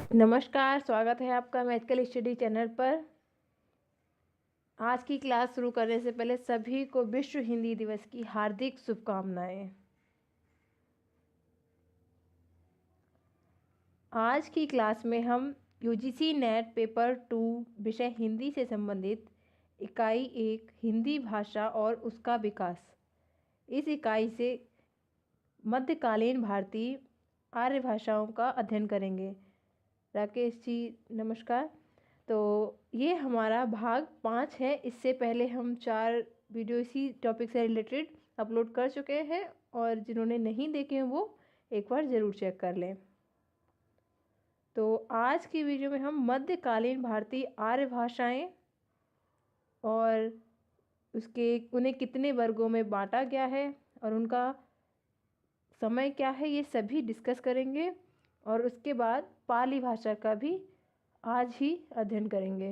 नमस्कार, स्वागत है आपका मैजिकल स्टडी चैनल पर। आज की क्लास शुरू करने से पहले सभी को विश्व हिंदी दिवस की हार्दिक शुभकामनाएं। आज की क्लास में हम यूजीसी नेट पेपर 2 विषय हिंदी से संबंधित इकाई 1 हिंदी भाषा और उसका विकास, इस इकाई से मध्यकालीन भारतीय आर्य भाषाओं का अध्ययन करेंगे। राकेश जी नमस्कार। तो ये हमारा भाग 5 है। इससे पहले हम 4 वीडियो इसी टॉपिक से रिलेटेड अपलोड कर चुके हैं और जिन्होंने नहीं देखे हैं वो एक बार ज़रूर चेक कर लें। तो आज की वीडियो में हम मध्यकालीन भारतीय आर्य भाषाएं और उन्हें कितने वर्गों में बांटा गया है और उनका समय क्या है ये सभी डिस्कस करेंगे और उसके बाद पाली भाषा का भी आज ही अध्ययन करेंगे।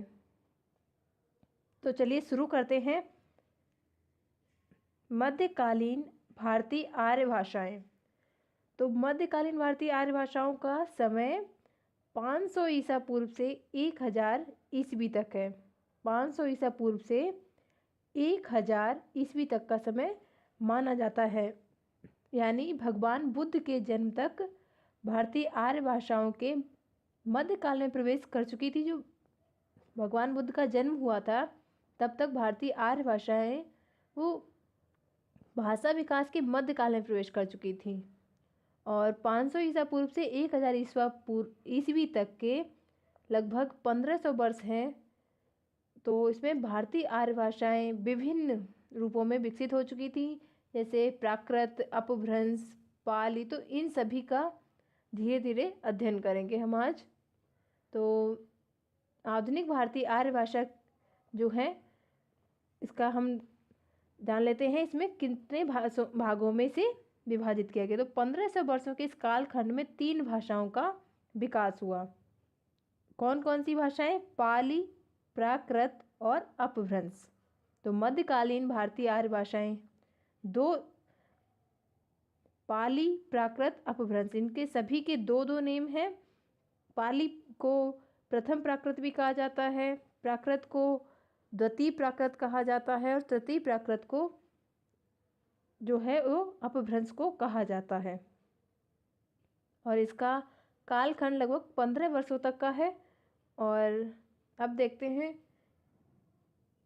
तो चलिए शुरू करते हैं। मध्यकालीन भारतीय आर्य भाषाएं। तो मध्यकालीन भारतीय आर्य भाषाओं का समय 500 ईसा पूर्व से 1000 ईस्वी तक है। 500 ईसा पूर्व से 1000 ईस्वी तक का समय माना जाता है, यानी भगवान बुद्ध के जन्म तक भारतीय आर्य भाषाओं के मध्यकाल में प्रवेश कर चुकी थी। जो भगवान बुद्ध का जन्म हुआ था तब तक भारतीय आर्य भाषाएं वो भाषा विकास के मध्यकाल में प्रवेश कर चुकी थी और 500 ईसा पूर्व से 1000 ईस्वी तक के लगभग 1500 वर्ष हैं। तो इसमें भारतीय आर्य भाषाएं विभिन्न रूपों में विकसित हो चुकी थी, जैसे प्राकृत, अपभ्रंश, पाली। तो इन सभी का धीरे धीरे अध्ययन करेंगे हम आज। तो आधुनिक भारतीय आर्य भाषा जो है इसका हम जान लेते हैं, इसमें कितने भागों में से विभाजित किया गया। तो 1500 वर्षों के इस कालखंड में 3 भाषाओं का विकास हुआ। कौन कौन सी भाषाएं? पाली, प्राकृत और अपभ्रंश। तो मध्यकालीन भारतीय आर्य भाषाएं 2, पाली, प्राकृत, अपभ्रंश, इनके सभी के 2 नेम हैं। पाली को प्रथम प्राकृत भी कहा जाता है, प्राकृत को द्वितीय प्राकृत कहा जाता है और तृतीय प्राकृत को जो है वो अपभ्रंश को कहा जाता है। और इसका कालखंड लगभग 15 वर्षों तक का है। और अब देखते हैं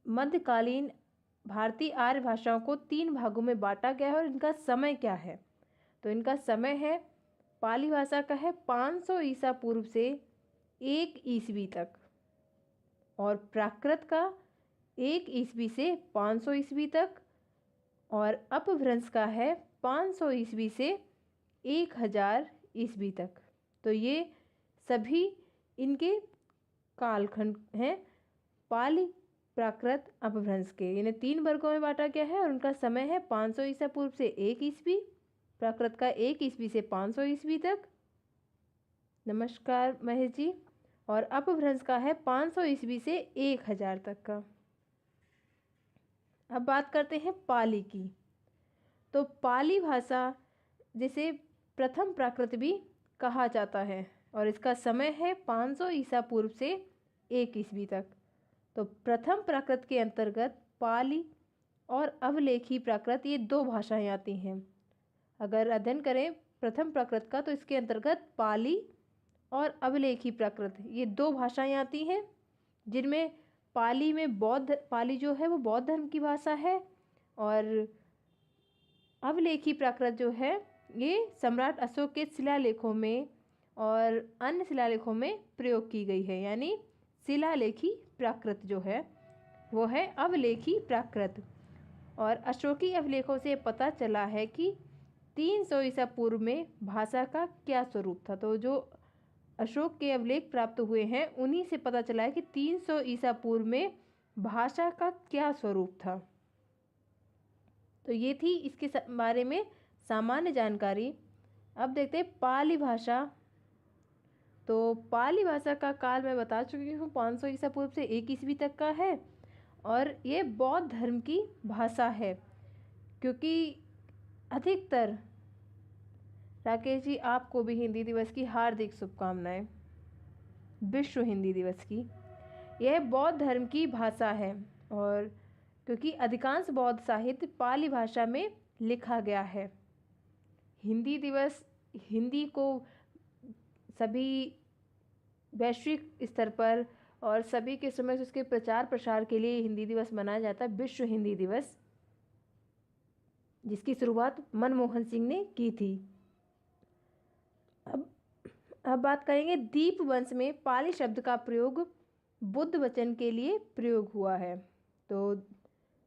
मध्यकालीन भारतीय आर्य भाषाओं को 3 भागों में बांटा गया है और इनका समय क्या है। तो इनका समय है, पाली भाषा का है 500 ईसा पूर्व से 1 ईस्वी तक और प्राकृत का 1 ईस्वी से 500 ईस्वी तक और अपभ्रंश का है 500 ईस्वी से 1000 ईस्वी तक। तो ये सभी इनके कालखंड हैं पाली, प्राकृत, अपभ्रंश के। इन्हें 3 वर्गों में बांटा गया है और उनका समय है 500 ईसा पूर्व से 1 ईस्वी, प्राकृत का 1 ईस्वी से 500 ईस्वी तक। नमस्कार महेश जी। और अपभ्रंश का है 500 ईस्वी से 1000 तक का। अब बात करते हैं पाली की। तो पाली भाषा जिसे प्रथम प्राकृत भी कहा जाता है और इसका समय है 500 ईसा पूर्व से 1 ईस्वी तक। तो प्रथम प्राकृत के अंतर्गत पाली और अवलेखी प्राकृत ये 2 भाषाएं आती हैं। अगर अध्ययन करें प्रथम प्राकृत का तो इसके अंतर्गत पाली और अवलेखी प्राकृत ये 2 भाषाएं आती हैं, जिनमें पाली जो है वो बौद्ध धर्म की भाषा है और अवलेखी प्राकृत जो है ये सम्राट अशोक के शिलालेखों में और अन्य शिलालेखों में प्रयोग की गई है, यानी शिलालेखी प्राकृत जो है वो है अवलेखी प्राकृत। और अशोकी अभिलेखों से पता चला है कि 300 ईसा पूर्व में भाषा का क्या स्वरूप था। तो जो अशोक के अभिलेख प्राप्त हुए हैं उन्हीं से पता चला है कि 300 ईसा पूर्व में भाषा का क्या स्वरूप था। तो ये थी इसके बारे में सामान्य जानकारी। अब देखते हैं पाली भाषा। तो पाली भाषा का काल मैं बता चुकी हूँ 500 ईसा पूर्व से 1 ईस्वी तक का है और ये बौद्ध धर्म की भाषा है। क्योंकि अधिकतर, राकेश जी आपको भी हिंदी दिवस की हार्दिक शुभकामनाएं। विश्व हिंदी दिवस की। यह बौद्ध धर्म की भाषा है और क्योंकि अधिकांश बौद्ध साहित्य पाली भाषा में लिखा गया है। हिंदी दिवस हिंदी को सभी वैश्विक स्तर पर और सभी के समय उसके प्रचार प्रसार के लिए हिंदी दिवस मनाया जाता है, विश्व हिंदी दिवस, जिसकी शुरुआत मनमोहन सिंह ने की थी। अब बात करेंगे दीप वंश में पाली शब्द का प्रयोग बुद्ध वचन के लिए प्रयोग हुआ है। तो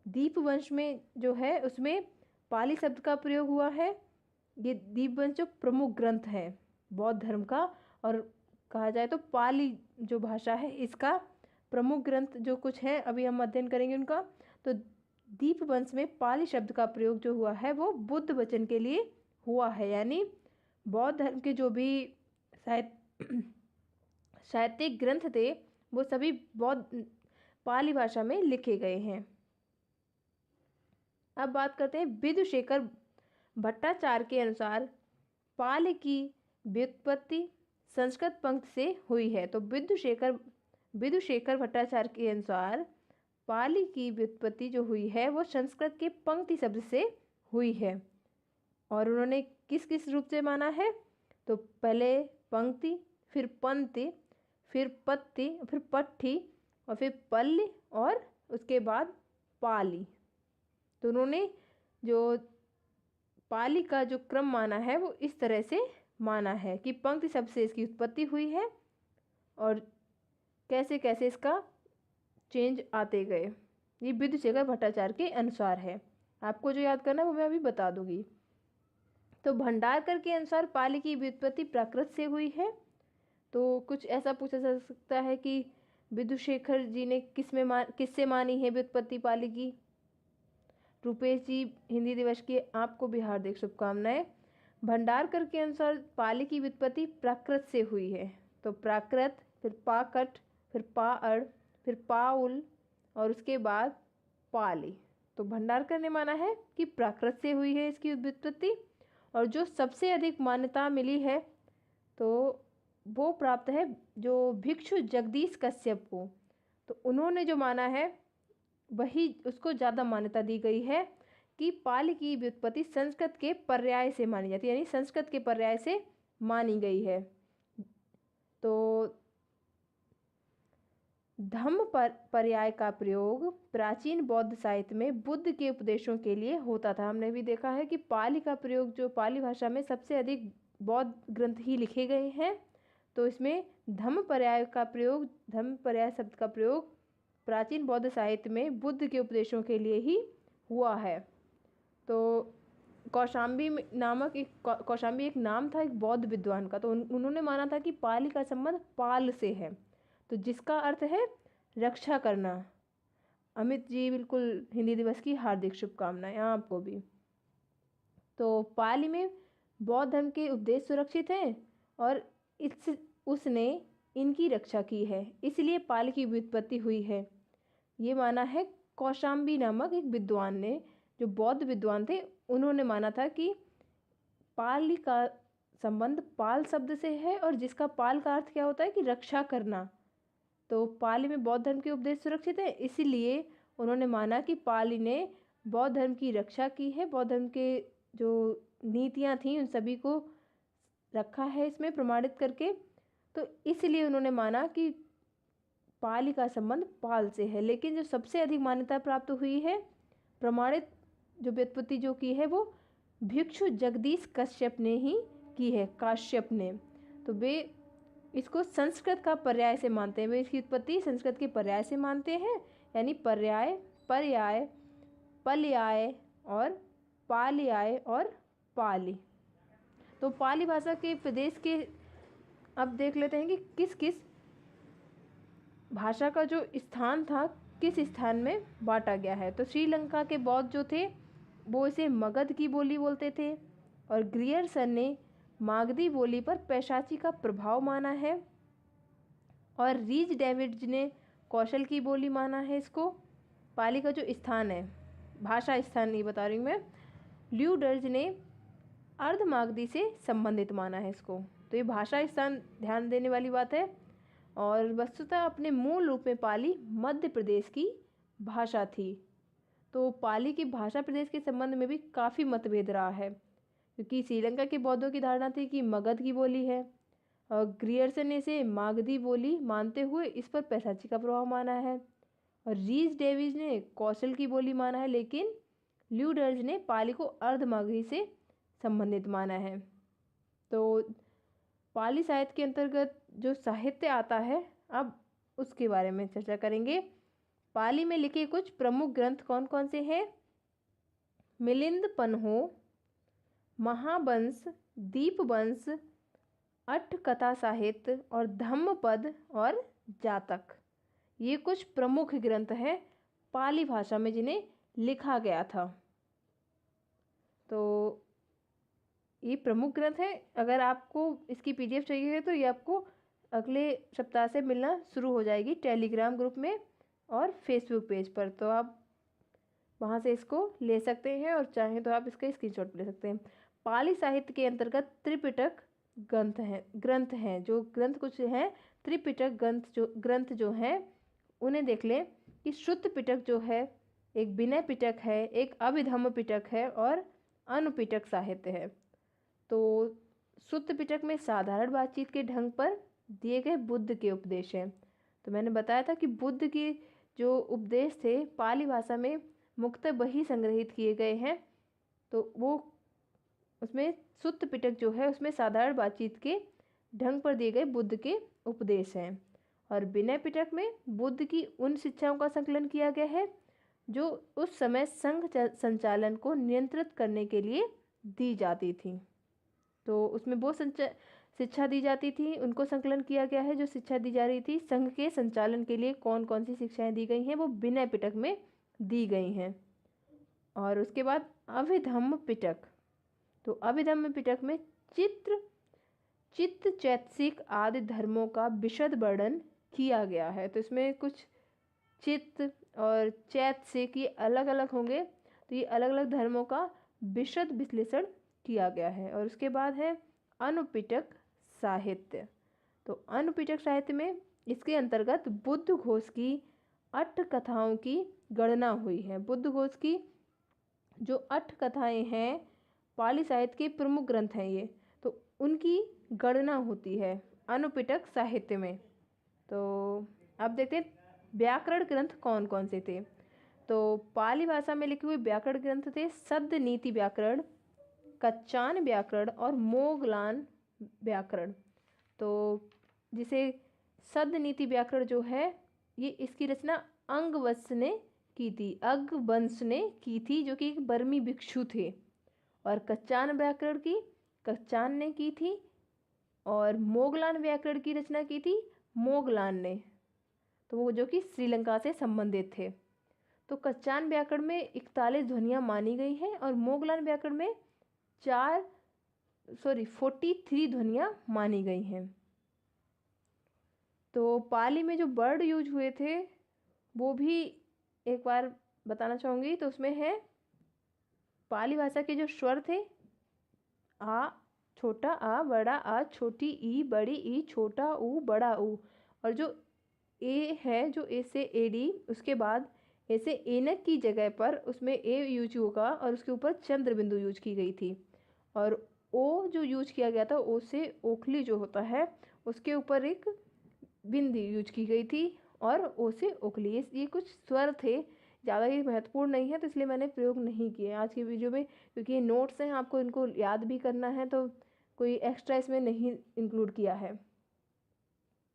दीप वंश में जो है उसमें पाली शब्द का प्रयोग हुआ है। ये दीप वंश जो प्रमुख ग्रंथ है बौद्ध धर्म का, और कहा जाए तो पाली जो भाषा है इसका प्रमुख ग्रंथ जो कुछ है अभी हम अध्ययन करेंगे उनका। तो दीप वंश में पाली शब्द का प्रयोग जो हुआ है वो बुद्ध वचन के लिए हुआ है, यानी बौद्ध धर्म के जो भी साहित्यिक ग्रंथ थे वो सभी बौद्ध पाली भाषा में लिखे गए हैं। अब बात करते हैं विदुशेखर भट्टाचार्य के अनुसार पाली की व्युत्पत्ति संस्कृत पंक्ति से हुई है। तो विदुशेखर भट्टाचार्य के अनुसार पाली की व्युत्पत्ति जो हुई है वो संस्कृत के पंक्ति शब्द से हुई है। और उन्होंने किस किस रूप से माना है? तो पहले पंक्ति, फिर पंक्ति, फिर पत्ति, फिर पट्टी और फिर पल्ली और उसके बाद पाली। तो उन्होंने जो पाली का जो क्रम माना है वो इस तरह से माना है कि पंक्ति शब्द से इसकी उत्पत्ति हुई है और कैसे कैसे इसका चेंज आते गए। ये विदुशेखर भट्टाचार्य के अनुसार है। आपको जो याद करना है वो मैं अभी बता दूंगी। तो भंडारकर के अनुसार पाली की व्युत्पत्ति प्राकृत से हुई है। तो कुछ ऐसा पूछा जा सकता है कि विदुशेखर जी ने किससे मानी है व्युत्पत्ति पाली की? रुपेश जी, हिंदी दिवस की आपको भी हार्दिक शुभकामनाएं। भंडारकर के अनुसार पाली की व्युत्पत्ति प्राकृत से हुई है। तो प्राकृत, फिर पाकट, फिर पाअड़, फिर पाउल और उसके बाद पाली। तो भंडारकर ने माना है कि प्राकृत से हुई है इसकी व्युत्पत्ति। और जो सबसे अधिक मान्यता मिली है तो वो प्राप्त है जो भिक्षु जगदीश कश्यप को। तो उन्होंने जो माना है वही उसको ज़्यादा मान्यता दी गई है कि पाली की व्युत्पत्ति संस्कृत के पर्याय से मानी जाती है, यानी संस्कृत के पर्याय से मानी गई है। तो धम्म पर्याय का प्रयोग प्राचीन बौद्ध साहित्य में बुद्ध के उपदेशों के लिए होता था। हमने भी देखा है कि पाली का प्रयोग जो पाली भाषा में सबसे अधिक बौद्ध ग्रंथ ही लिखे गए हैं, तो इसमें धम्म पर्याय शब्द का प्रयोग प्राचीन बौद्ध साहित्य में बुद्ध के उपदेशों के लिए ही हुआ है। तो कौशाम्बी एक नाम था एक बौद्ध विद्वान का। तो उन्होंने माना था कि पाली का संबंध पाल से है, तो जिसका अर्थ है रक्षा करना। अमित जी, बिल्कुल हिंदी दिवस की हार्दिक शुभकामनाएं आपको भी। तो पाली में बौद्ध धर्म के उपदेश सुरक्षित हैं और उसने इनकी रक्षा की है, इसलिए पाली की व्युत्पत्ति हुई है। ये माना है कौशाम्बी नामक एक विद्वान ने, जो बौद्ध विद्वान थे, उन्होंने माना था कि पाली का संबंध पाल शब्द से है और जिसका पाल का अर्थ क्या होता है कि रक्षा करना। तो पाली में बौद्ध धर्म के उपदेश सुरक्षित है, इसीलिए उन्होंने माना कि पाली ने बौद्ध धर्म की रक्षा की है, बौद्ध धर्म के जो नीतियाँ थीं उन सभी को रखा है इसमें प्रमाणित करके। तो इसलिए उन्होंने माना कि पाली का संबंध पाल से है। लेकिन जो सबसे अधिक मान्यता प्राप्त हुई है प्रमाणित जो व्युत्पत्ति जो की है वो भिक्षु जगदीश कश्यप ने ही की है, काश्यप ने। तो वे इसको संस्कृत का पर्याय से मानते हैं, वे इसकी उत्पत्ति संस्कृत के पर्याय से मानते हैं, यानी पर्याय, पर्याय, पल्याय और पाल्याय और पाली। तो पाली भाषा के प्रदेश के अब देख लेते हैं कि किस किस भाषा का जो स्थान था किस स्थान में बांटा गया है। तो श्रीलंका के बौद्ध जो थे वो इसे मगध की बोली बोलते थे और ग्रियर्सन ने मागधी बोली पर पैशाची का प्रभाव माना है और रीज डेविड्स ने कौशल की बोली माना है इसको। पाली का जो स्थान है, भाषा स्थान नहीं बता रही हूँ मैं, ल्यूडर्ज ने अर्ध मागधी से संबंधित माना है इसको। तो ये भाषा स्थान ध्यान देने वाली बात है। और वस्तुतः अपने मूल रूप में पाली मध्य प्रदेश की भाषा थी। तो पाली की भाषा प्रदेश के संबंध में भी काफ़ी मतभेद रहा है, क्योंकि श्रीलंका के बौद्धों की धारणा थी कि मगध की बोली है, और ग्रियर्सन ने इसे मागधी बोली मानते हुए इस पर पैसाची का प्रभाव माना है, और रीस डेविस ने कौशल की बोली माना है, लेकिन ल्यूडर्ज ने पाली को अर्धमागधी से संबंधित माना है। तो पाली साहित्य के अंतर्गत जो साहित्य आता है, अब उसके बारे में चर्चा करेंगे। पाली में लिखे कुछ प्रमुख ग्रंथ कौन कौन से हैं? मिलिंद पन्हो, महावंश, दीपवंश, अट्ठकथा साहित्य और धम्मपद और जातक। ये कुछ प्रमुख ग्रंथ हैं पाली भाषा में जिन्हें लिखा गया था। तो ये प्रमुख ग्रंथ हैं। अगर आपको इसकी पीडीएफ चाहिए है तो ये आपको अगले सप्ताह से मिलना शुरू हो जाएगी टेलीग्राम ग्रुप में और फेसबुक पेज पर। तो आप वहाँ से इसको ले सकते हैं और चाहें तो आप इसका स्क्रीनशॉट ले सकते हैं। पाली साहित्य के अंतर्गत त्रिपिटक ग्रंथ हैं जो ग्रंथ कुछ हैं। त्रिपिटक ग्रंथ जो हैं उन्हें देख लें कि श्रुत पिटक जो है, एक विनय पिटक है, एक अभिधम्म पिटक है और अनुपिटक साहित्य है। तो श्रुत पिटक में साधारण बातचीत के ढंग पर दिए गए बुद्ध के उपदेश हैं। तो मैंने बताया था कि बुद्ध के जो उपदेश थे पाली भाषा में मुख्यतः वही संग्रहित किए गए हैं। तो वो उसमें श्रुत पिटक जो है उसमें साधारण बातचीत के ढंग पर दिए गए बुद्ध के उपदेश हैं, और विनय पिटक में बुद्ध की उन शिक्षाओं का संकलन किया गया है जो उस समय संघ संचालन को नियंत्रित करने के लिए दी जाती थी। तो उसमें वो शिक्षा दी जाती थी, उनको संकलन किया गया है। जो शिक्षा दी जा रही थी संघ के संचालन के लिए कौन कौन सी शिक्षाएं दी गई हैं वो विनय पिटक में दी गई हैं। और उसके बाद अभिधम्म पिटक। तो अभिधम्म पिटक में चित्त चैतसिक आदि धर्मों का विशद वर्णन किया गया है। तो इसमें कुछ चित्त और चैतसिक ये अलग अलग होंगे, तो ये अलग अलग धर्मों का विशद विश्लेषण किया गया है। और उसके बाद है अनुपिटक साहित्य। तो अनुपिटक साहित्य में इसके अंतर्गत बुद्ध घोष की अट्ठकथाओं की गणना हुई है। बुद्ध घोष की जो अट्ठकथाएं हैं पाली साहित्य के प्रमुख ग्रंथ हैं ये, तो उनकी गणना होती है अनुपिटक साहित्य में। तो अब देखते हैं व्याकरण ग्रंथ कौन कौन से थे। तो पाली भाषा में लिखे हुए व्याकरण ग्रंथ थे सद्य नीति व्याकरण, कच्चान व्याकरण और मोगलान व्याकरण। तो जिसे सद्य नीति व्याकरण जो है ये इसकी रचना अंगवंश ने की थी, जो कि एक बर्मी भिक्षु थे। और कच्चान व्याकरण की कच्चान ने की थी, और मोगलान व्याकरण की रचना की थी मोगलान ने, तो वो जो कि श्रीलंका से संबंधित थे। तो कच्चान व्याकरण में 41 ध्वनियाँ मानी गई हैं और मोगलान व्याकरण में 43 ध्वनियाँ मानी गई हैं। तो पाली में जो वर्ड यूज हुए थे वो भी एक बार बताना चाहूँगी। तो उसमें है पाली भाषा के जो स्वर थे आ, छोटा आ, बड़ा आ, छोटी ई, बड़ी ई, छोटा ऊ, बड़ा ऊ, और जो ए है जो ए से एडी, उसके बाद ए से एनक की जगह पर उसमें ए यूज होगा और उसके ऊपर चंद्र बिंदु यूज की गई थी। और ओ जो यूज किया गया था ओ से ओखली जो होता है उसके ऊपर एक बिंदी यूज की गई थी, और ओ से ओखली। ये कुछ स्वर थे, ज़्यादा ही महत्वपूर्ण नहीं है तो इसलिए मैंने प्रयोग नहीं किए आज की वीडियो में, क्योंकि ये नोट्स हैं आपको इनको याद भी करना है, तो कोई एक्स्ट्रा इसमें नहीं इंक्लूड किया है।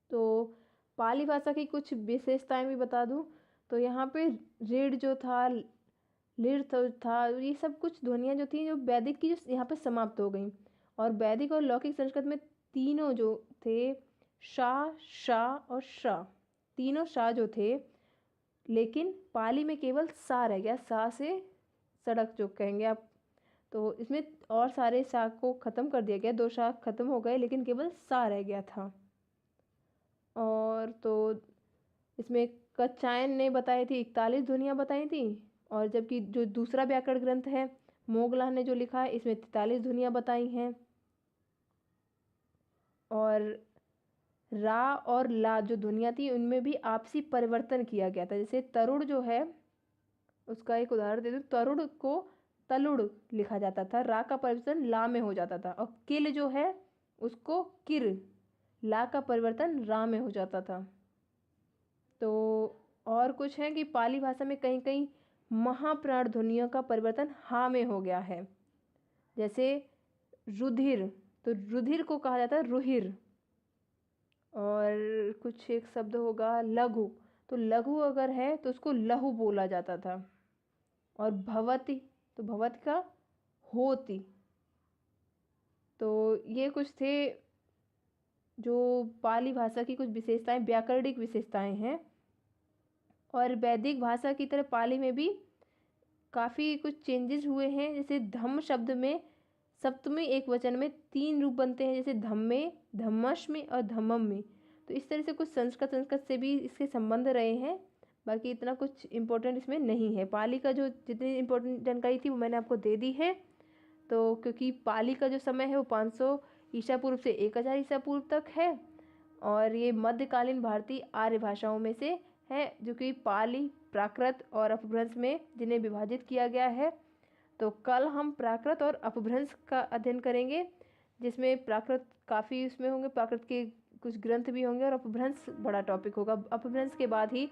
तो पाली भाषा की कुछ विशेषताएं भी बता दूं तो यहाँ पे ऋढ़ जो था, लिर था, ये सब कुछ ध्वनियाँ जो थी जो वैदिक की जो यहाँ पे समाप्त हो गई। और वैदिक और लौकिक संस्कृत में तीनों जो थे शा और शा, तीनों शा जो थे, लेकिन पाली में केवल सा रह गया, सा से सड़क जो कहेंगे आप। तो इसमें और सारे सा को ख़त्म कर दिया गया, 2 शा ख़त्म हो गए लेकिन केवल सा रह गया था। और तो इसमें कच्चायन ने बताई थी 41 ध्वनियाँ बताई थी, और जबकि जो दूसरा व्याकरण ग्रंथ है मोगलान ने जो लिखा है इसमें 43 ध्वनियाँ बताई हैं। और रा और ला जो ध्वनियाँ थी उनमें भी आपसी परिवर्तन किया गया था। जैसे तरुण जो है उसका एक उदाहरण दे दूँ, तरुण को तलुड़ लिखा जाता था, रा का परिवर्तन ला में हो जाता था, और किल जो है उसको किर, ला का परिवर्तन रा में हो जाता था। तो और कुछ है कि पाली भाषा में कहीं कहीं महाप्राण ध्वनियों का परिवर्तन हा में हो गया है। जैसे रुधिर, तो रुधिर को कहा जाता है रुहिर। और कुछ एक शब्द होगा लघु, तो लघु अगर है तो उसको लहु बोला जाता था। और भवती, तो भवत का होती। तो ये कुछ थे जो पाली भाषा की कुछ विशेषताएं, व्याकरणिक विशेषताएं हैं। और वैदिक भाषा की तरह पाली में भी काफ़ी कुछ चेंजेस हुए हैं। जैसे धम्म शब्द में सप्तमी एक वचन में 3 रूप बनते हैं, जैसे धम्मे, धम्मश्मी और धम्मम में। तो इस तरह से कुछ संस्कृत से भी इसके संबंध रहे हैं। बाकी इतना कुछ इम्पोर्टेंट इसमें नहीं है। पाली का जो जितनी इम्पोर्टेंट जानकारी थी वो मैंने आपको दे दी है। तो क्योंकि पाली का जो समय है वो 500 ईसा पूर्व से 1000 ईसा पूर्व तक है, और ये मध्यकालीन भारतीय आर्य भाषाओं में से है, जो कि पाली, प्राकृत और अपभ्रंश में जिन्हें विभाजित किया गया है। तो कल हम प्राकृत और अपभ्रंश का अध्ययन करेंगे, जिसमें प्राकृत काफ़ी उसमें होंगे, प्राकृत के कुछ ग्रंथ भी होंगे, और अपभ्रंश बड़ा टॉपिक होगा। अपभ्रंश के बाद ही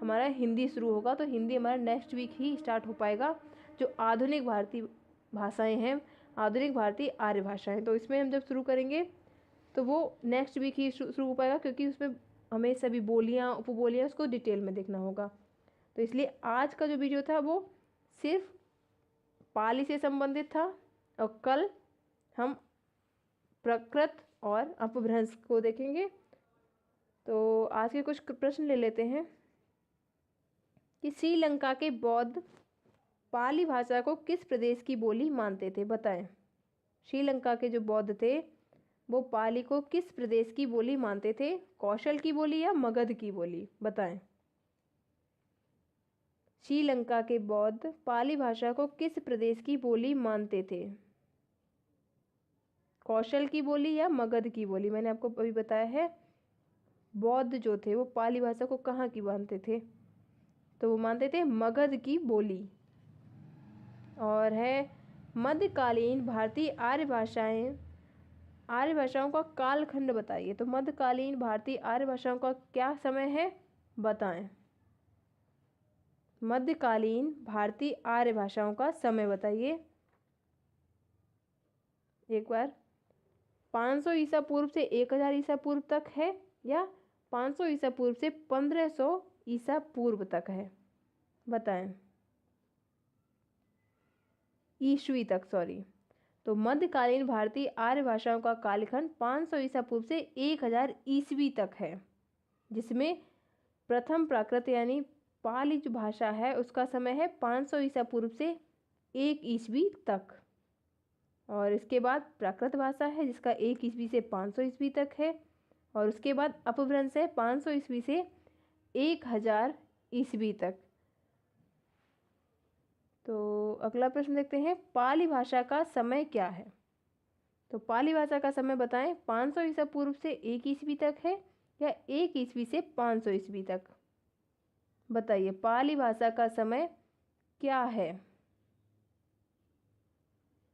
हमारा हिंदी शुरू होगा, तो हिंदी हमारा नेक्स्ट वीक ही स्टार्ट हो पाएगा। जो आधुनिक भारतीय भाषाएं हैं, आधुनिक भारतीय आर्य भाषाएं, तो इसमें हम जब शुरू करेंगे तो वो नेक्स्ट वीक ही शुरू हो पाएगा, क्योंकि उसमें हमें सभी बोलियां, उपबोलियां उसको डिटेल में देखना होगा। तो इसलिए आज का जो वीडियो था वो सिर्फ पाली से संबंधित था, और कल हम प्राकृत और अपभ्रंश को देखेंगे। तो आज के कुछ प्रश्न ले लेते हैं कि श्रीलंका के बौद्ध पाली भाषा को किस प्रदेश की बोली मानते थे, बताएं। श्रीलंका के जो बौद्ध थे वो पाली को किस प्रदेश की बोली मानते थे, कौशल की बोली या मगध की बोली, बताएं। श्रीलंका के बौद्ध पाली भाषा को किस प्रदेश की बोली मानते थे, कौशल की बोली या मगध की बोली। मैंने आपको अभी बताया है बौद्ध जो थे वो पाली भाषा को कहाँ की मानते थे, तो वो मानते थे मगध की बोली। और है मध्यकालीन भारतीय आर्य भाषाएं, आर्य भाषाओं का कालखंड बताइए। तो मध्यकालीन भारतीय आर्य भाषाओं का क्या समय है, बताएं। मध्यकालीन भारतीय आर्य भाषाओं का समय बताइए एक बार। 500 ईसा पूर्व से 1000 ईसा पूर्व तक है, या 500 ईसा पूर्व से 1500 ईसा पूर्व तक है, बताएं। ईस्वी तक, सॉरी। तो मध्यकालीन भारतीय आर्य भाषाओं का कालखंड 500 ईसा पूर्व से 1000 ईस्वी तक है, जिसमें प्रथम प्राकृत यानी पाली जो भाषा है उसका समय है 500 ईसा पूर्व से 1 ईस्वी तक। और इसके बाद प्राकृत भाषा है जिसका 1 ईस्वी से 500 ईस्वी तक है। और उसके बाद अपभ्रंश है 500 ईस्वी से 1000 ईस्वी तक। तो अगला प्रश्न देखते हैं, पाली भाषा का समय क्या है। तो पाली भाषा का समय बताएं, 500 ईसा पूर्व से 1 ईस्वी तक है, या 1 ईस्वी से 500 ईस्वी तक, बताइए। पाली भाषा का समय क्या है,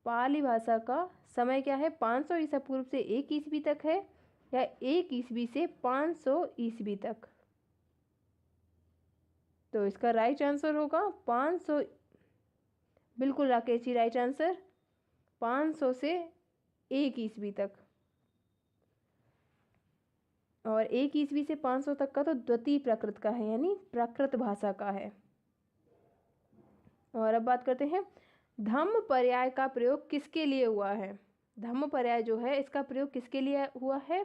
पाली भाषा का समय क्या है, 500 ईसा पूर्व से 1 ईस्वी तक है, या 1 ईस्वी से 500 ईस्वी तक। तो इसका राइट आंसर होगा 500। बिल्कुल राकेश जी, राइट आंसर 500 से 1 ईस्वी तक। और 1 ईस्वी से 500 तक का तो द्वितीय प्राकृत का है, यानी प्राकृत भाषा का है। और अब बात करते हैं, धम्म पर्याय का प्रयोग किसके लिए हुआ है। धम्म पर्याय जो है इसका प्रयोग किसके लिए हुआ है,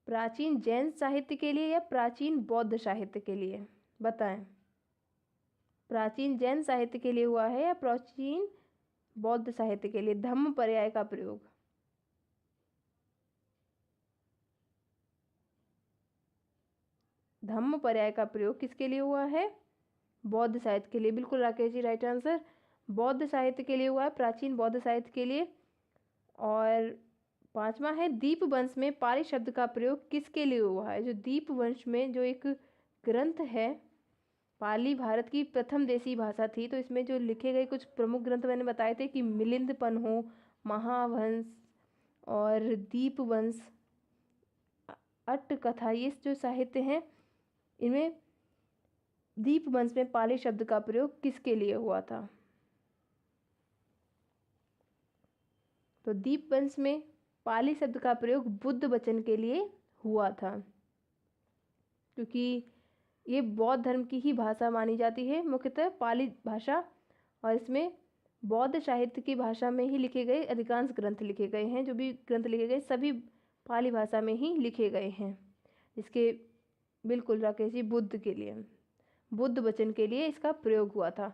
प्राचीन जैन साहित्य के लिए या प्राचीन बौद्ध साहित्य के लिए, बताएं। प्राचीन जैन साहित्य के लिए हुआ है या प्राचीन बौद्ध साहित्य के लिए धम्म पर्याय का प्रयोग। धम्म पर्याय का प्रयोग किसके लिए हुआ है, बौद्ध साहित्य के लिए। बिल्कुल राकेश जी, राइट आंसर बौद्ध साहित्य के लिए हुआ है, प्राचीन बौद्ध साहित्य के लिए। और 5वां है दीपवंश में पाली शब्द का प्रयोग किसके लिए हुआ है। जो दीपवंश में जो एक ग्रंथ है, पाली भारत की प्रथम देशी भाषा थी, तो इसमें जो लिखे गए कुछ प्रमुख ग्रंथ मैंने बताए थे कि मिलिंद पन्हो, महावंश और दीपवंश, अट्टकथा, ये जो साहित्य हैं इनमें दीपवंश में पाली शब्द का प्रयोग किसके लिए हुआ था। तो दीपवंश में पाली शब्द का प्रयोग बुद्ध वचन के लिए हुआ था, क्योंकि ये बौद्ध धर्म की ही भाषा मानी जाती है, मुख्यतः पाली भाषा, और इसमें बौद्ध साहित्य की भाषा में ही लिखे गए अधिकांश ग्रंथ लिखे गए हैं। जो भी ग्रंथ लिखे गए सभी पाली भाषा में ही लिखे गए हैं। इसके बिल्कुल राकेश जी, बुद्ध के लिए, बुद्ध वचन के लिए इसका प्रयोग हुआ था।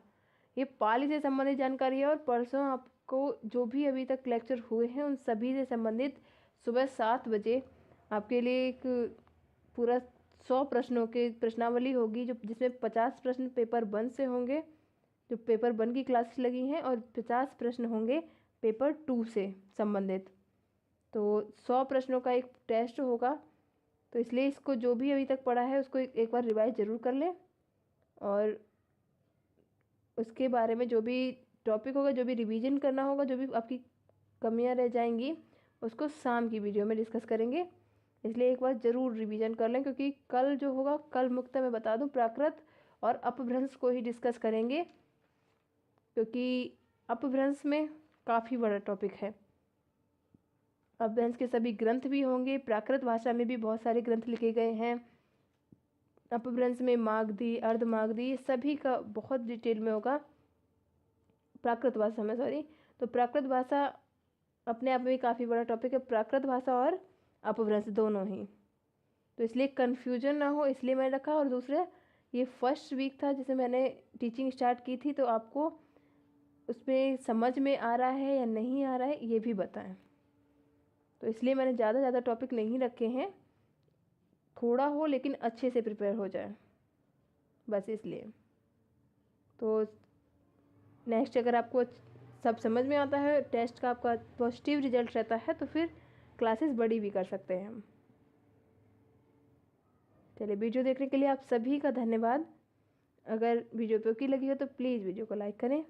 ये पाली से संबंधित जानकारी है, और परसों आपको जो भी अभी तक लेक्चर हुए हैं उन सभी से संबंधित सुबह 7 बजे आपके लिए एक पूरा 100 प्रश्नों के प्रश्नावली होगी, जो जिसमें 50 प्रश्न पेपर 1 से होंगे, जो पेपर 1 की क्लासेस लगी हैं, और 50 प्रश्न होंगे पेपर 2 से संबंधित। तो 100 प्रश्नों का एक टेस्ट होगा, तो इसलिए इसको जो भी अभी तक पढ़ा है उसको एक बार रिवाइज ज़रूर कर लें, और उसके बारे में जो भी टॉपिक होगा, जो भी रिवीजन करना होगा, जो भी आपकी कमियां रह जाएंगी, उसको शाम की वीडियो में डिस्कस करेंगे। इसलिए एक बार ज़रूर रिवीजन कर लें, क्योंकि कल जो होगा, कल मुख्यतः मैं बता दूं प्राकृत और अपभ्रंश को ही डिस्कस करेंगे, क्योंकि अपभ्रंश में काफ़ी बड़ा टॉपिक है। अपभ्रंश के सभी ग्रंथ भी होंगे, प्राकृत भाषा में भी बहुत सारे ग्रंथ लिखे गए हैं। अपभ्रंश में मागधी, अर्धमागधी, सभी का बहुत डिटेल में होगा प्राकृत भाषा में, सॉरी। तो प्राकृत भाषा अपने आप में भी काफ़ी बड़ा टॉपिक है, प्राकृत भाषा और अपभ्रंश दोनों ही। तो इसलिए कन्फ्यूजन ना हो इसलिए मैंने रखा। और दूसरा, ये फर्स्ट वीक था जिसे मैंने टीचिंग स्टार्ट की थी, तो आपको उसमें समझ में आ रहा है या नहीं आ रहा है ये भी बताएं। तो इसलिए मैंने ज़्यादा टॉपिक नहीं रखे हैं, थोड़ा हो लेकिन अच्छे से प्रिपेयर हो जाए, बस इसलिए। तो नेक्स्ट अगर आपको सब समझ में आता है, टेस्ट का आपका पॉजिटिव रिजल्ट रहता है, तो फिर क्लासेस बड़ी भी कर सकते हैं हम। चलिए, वीडियो देखने के लिए आप सभी का धन्यवाद। अगर वीडियो उपयोगी लगी हो तो प्लीज़ वीडियो को लाइक करें।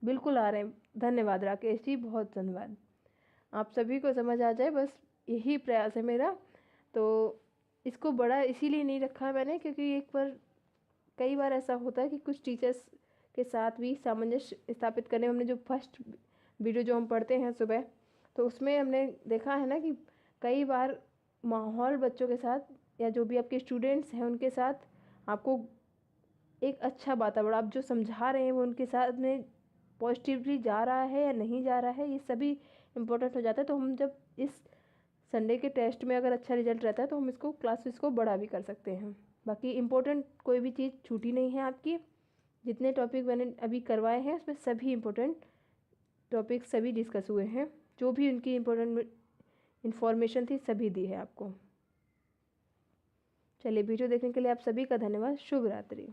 बिल्कुल आ रहे हैं, धन्यवाद राकेश जी, बहुत धन्यवाद। आप सभी को समझ आ जाए, बस यही प्रयास है मेरा। तो इसको बड़ा इसीलिए नहीं रखा मैंने, क्योंकि एक बार कई बार ऐसा होता है कि कुछ टीचर्स के साथ भी सामंजस्य स्थापित करने में, हमने जो फर्स्ट वीडियो जो हम पढ़ते हैं सुबह, तो उसमें हमने देखा है ना कि कई बार माहौल बच्चों के साथ या जो भी आपके स्टूडेंट्स हैं उनके साथ आपको एक अच्छा वातावरण, आप जो समझा रहे हैं वो उनके साथ में पॉजिटिवली जा रहा है या नहीं जा रहा है, ये सभी इम्पोर्टेंट हो जाता है। तो हम जब इस संडे के टेस्ट में अगर अच्छा रिजल्ट रहता है तो हम इसको क्लासेस को बड़ा भी कर सकते हैं। बाकी इम्पोर्टेंट कोई भी चीज़ छूटी नहीं है आपकी। जितने टॉपिक मैंने अभी करवाए हैं उसमें सभी इम्पोर्टेंट टॉपिक सभी डिस्कस हुए हैं, जो भी उनकी इम्पोर्टेंट इन्फॉर्मेशन थी सभी दी है आपको। चलिए, वीडियो देखने के लिए आप सभी का धन्यवाद। शुभ रात्रि।